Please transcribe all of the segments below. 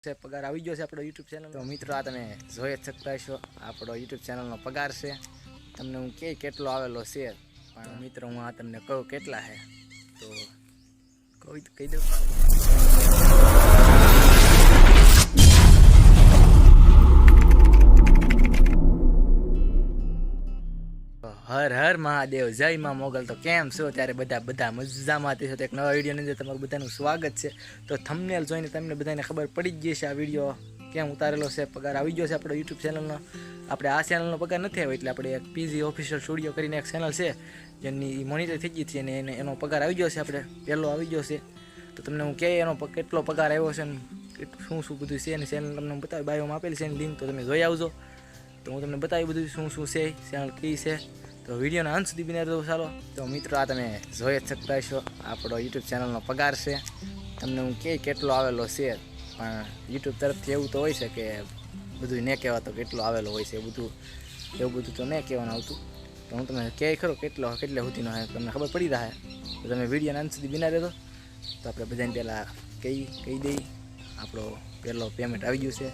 છે પગાર આવી ગયો છે આપણો યુટ્યુબ ચેનલ. તો મિત્રો આ તમે જોઈ જ શકતા છો આપણો યુટ્યુબ ચેનલનો પગાર છે. તમને હું કેટલો આવેલો છે, પણ મિત્રો હું આ તમને કહું કેટલા છે તો કહી દઉં. હર હર મહાદેવ, જય માં મોગલ. તો કેમ છો ત્યારે બધા મજામાં છો? તો એક નવા વિડીયોની અંદર તમારું બધાનું સ્વાગત છે. તો થંબનેલ જોઈને તમને બધાને ખબર પડી જ ગઈ છે આ વિડીયો કેમ ઉતારેલો છે. પગાર આવી ગયો છે આપણો યુટ્યુબ ચેનલનો. આપણે આ ચેનલનો પગાર નથી આવ્યો, એટલે આપણે એક પીજી ઓફિશિયલ સ્ટુડિયો કરીને એક ચેનલ છે જેની મોનિટર થઈ ગઈ છે અને એનો પગાર આવી ગયો છે. આપણે પહેલો આવી ગયો છે. તો તમને હું એનો કેટલો પગાર આવ્યો છે ને શું બધું છે એની ચેનલ તમને હું બતાવી, બાયોમાં આપેલી છે એની લિંક, તો તમે જોઈ આવજો. તો હું તમને બતાવી બધું શું છે ચેનલ કઈ છે. તો વિડીયોના અંત સુધી બિના રહો. ચાલો તો મિત્રો આ તમે જોઈ જ શકતા છો આપણો યુટ્યુબ ચેનલનો પગાર છે. તમને હું કેટલો આવેલો છે, પણ યુટ્યુબ તરફથી એવું તો હોય છે કે બધું ન કહેવાતો કેટલો આવેલો હોય છે, એવું બધું તો નહીં કહેવાનું આવતું. તો હું તમને ખરો કેટલે સુધીનો છે તમને ખબર પડી રહે. તો તમે વિડીયોના અંત સુધી બિના રહેતો. તો આપણે બધાને પહેલાં કહી દઈ આપણો પહેલો પેમેન્ટ આવી ગયું છે.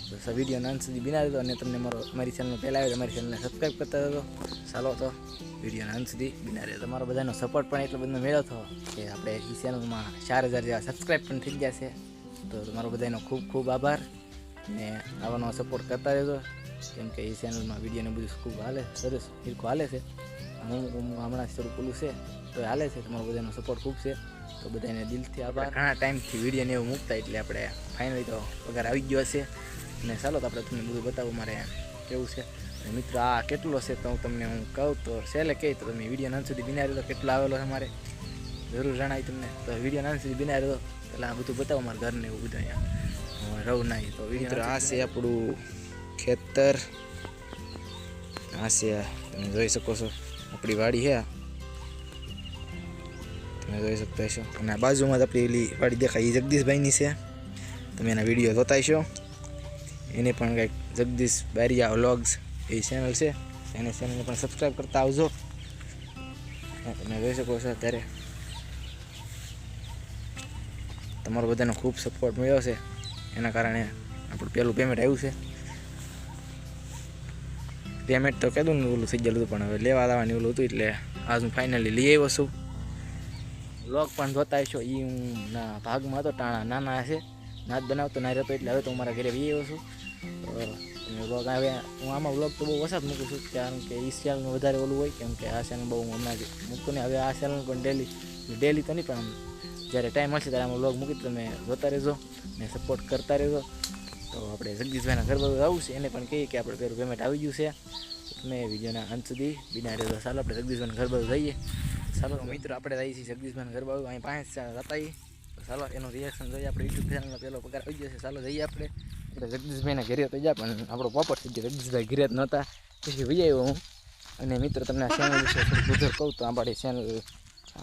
તો વિડીયોના અંત સુધી બિના રહેતો અને તમને અમારી ચેનલ પહેલાં આવે તો અમારી ચેનલને સબસ્ક્રાઈબ કરતા રહેતો. ચાલો તો વિડીયોના અંત સુધી બિના રહે. તમારો બધાનો સપોર્ટ પણ એટલો બધો મેળવ્યો હતો કે આપણે એ ચેનલમાં 4000 જેવા સબસ્ક્રાઈબ પણ થઈ ગયા છે. તો તમારો બધાનો ખૂબ આભાર ને આવાનો સપોર્ટ કરતા રહેજો, કેમ કે એ ચેનલમાં વિડીયોને બધું ખૂબ સરસ હિરકો હાલે છે. હું હમણાં શરૂ પેલું છે તો હાલે છે. તમારો બધાનો સપોર્ટ ખૂબ છે, તો બધાને દિલથી આભાર. ઘણા ટાઈમથી વિડીયોને એવું મૂકતા એટલે આપણે ફાઇનલી તો પગાર આવી ગયો છે. અને ચાલો તો આપણે તમને બધું બતાવું મારે કેવું છે. મિત્રો આ કેટલો છે તો તમને હું કહું તો છેલ્લે કહી તો તમે વિડીયો અંત સુધી બિના રહેતો કેટલો આવેલો છે મારે જરૂર જણાવી તમને. તો વિડીયો અંત સુધી બિના રહેતો એટલે આ બધું બતાવો મારા ઘરને એવું બધું અહીંયા રહું નહીં. તો મિત્રો આ છે આપણું ખેતર, આ છે તમે જોઈ શકો છો આપણી વાડી છે, તમે જોઈ શકતા છો. અને આ બાજુમાં જ આપણી એલી વાડી દેખાય એ જગદીશભાઈની છે. તમે એના વિડીયો જોતા છો. એને પણ કંઈક જગદીશ બારિયા વ્લોગ્સ એ ચેનલ છે, એને ચેનલને પણ સબસ્ક્રાઈબ કરતા આવજો. તમે જોઈ શકો છો અત્યારે તમારો બધાનો ખૂબ સપોર્ટ મળ્યો છે, એના કારણે આપણું પહેલું પેમેન્ટ આવ્યું છે. પેમેન્ટ તો કીધું ને ઓલું થઈ ગયેલું હતું, પણ હવે લેવા લાવવાની ઓલું હતું એટલે આજ હું ફાઇનલી લઈ આવ્યો છું. વ્લોગ પણ જોતા હશો, એ હું ના ભાગમાં હતો ટાણા નાના છે, નાચ બનાવતો ના રહેતો એટલે હવે તો હું મારા ઘરે લઈ આવ્યો છું. વ્લોગ આવે હું આમાં વ્લોગ તો બહુ ઓછા જ મૂકું છું, કારણ કે એ ચેનલનું વધારે ઓલું હોય, કેમ કે આ ચેનલ બહુ હું હમણાં જ મૂકતું નહીં. હવે આ ચેનલ પણ ડેલી તો નહીં, પણ જ્યારે ટાઈમ મળશે ત્યારે આમાં વ્લોગ મૂકી તમે જોતા રહેજો ને સપોર્ટ કરતા રહેજો. તો આપણે જગદીશભાઈના ઘર બાજુ આવું છે, એને પણ કહીએ કે આપણે પહેલું પેમેન્ટ આવી ગયું છે. તમે વિડીયોના અંત સુધી બિના રહેજો. ચાલો આપણે જગદીશભાઈના ઘર બાજુ જઈએ. ચાલો મિત્રો આપણે જઈએ છીએ જગદીશભાઈના ઘર બાજુ, અહીં 5 જતા. તો ચાલો એનું રિએક્શન જોઈએ. આપણે યુટ્યુબ ચેનલનો પહેલો પગાર આવી ગયો છે. ચાલો જઈએ આપણે જગદીશભાઈના ઘરે તો જા, પણ આપણો પોપટ થઈ ગયો. જગદીશભાઈ ઘરે જ નહોતા, પછી વહી આવ્યો હું. અને મિત્રો તમને આ ચેનલ વિશે થોડું કહું તો આપણી ચેનલ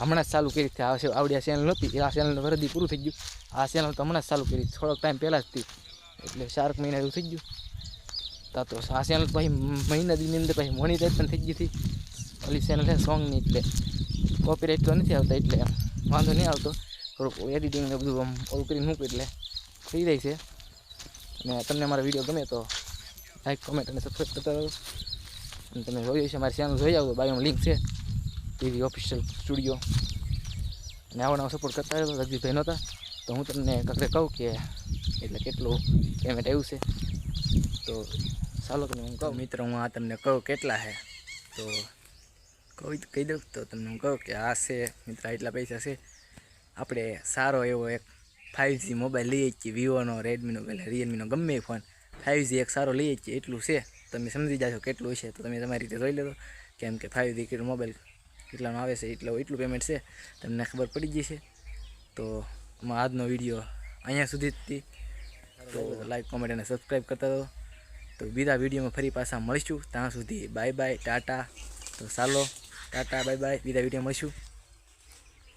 હમણાં જ ચાલુ કરી હતી. આવડી આ ચેનલ નહોતી, આ ચેનલનું વરદી પૂરું થઈ ગયું. આ ચેનલ તો હમણાં જ ચાલુ કરી, થોડોક ટાઈમ પહેલાં જ હતી, એટલે 4 મહિના એવું થઈ ગયું. તો આ ચેનલ પછી મહિના દીની અંદર પછી મોનિટાઈઝ પણ થઈ ગઈ હતી. ઓલી ચેનલ છે સોંગની, એટલે કોપીરાઇટ તો નથી આવતા, એટલે વાંધો નહીં આવતો. થોડુંક એડિટિંગને બધું આમ ઓલું કરીને મૂકું એટલે થઈ જાય છે. અને તમને અમારા વિડીયો ગમે તો લાઈક, કોમેન્ટ અને સબસ્ક્રાઈબ કરતા રહો. અને તમે જોઈ છે મારી ચેનલ જોઈ આવો, બાયોમાં લિંક છે પીવી ઓફિશિયલ સ્ટુડિયો. અને આવો નવો સપોર્ટ કરતા રહો. જગદીશભાઈ નહોતા તો હું તમને કકરે કહું કે એટલે કેટલું પેમેન્ટ આવ્યું છે. તો ચાલો તમે હું કહું મિત્રો, હું આ તમને કહું કેટલા છે તો કહી દઉં. તો તમને હું કહું કે આ છે મિત્ર એટલા પૈસા છે. આપણે સારો એવો એક 5G મોબાઈલ લઈએ છીએ, વિવોનો, રેડમીનો, પહેલાં રિયલમીનો, ગમે એ ફોન 5G એક સારો લઈએ છીએ, એટલું છે. તમે સમજી જાશો કેટલું છે, તો તમે તમારી રીતે જોઈ લેજો, કેમ કે 5G કેટલો મોબાઈલ કેટલાનો આવે છે એટલું પેમેન્ટ છે, તમને ખબર પડી જશે. તો આજનો વિડીયો અહીંયા સુધી જ હતી. તો લાઈક, કોમેન્ટ અને સબસ્ક્રાઈબ કરતા રહો. તો બીજા વિડીયોમાં ફરી પાછા મળીશું. ત્યાં સુધી બાય બાય, ટાટા. તો ચાલો ટાટા, બાય બાય, બીજા વિડીયો મળીશું.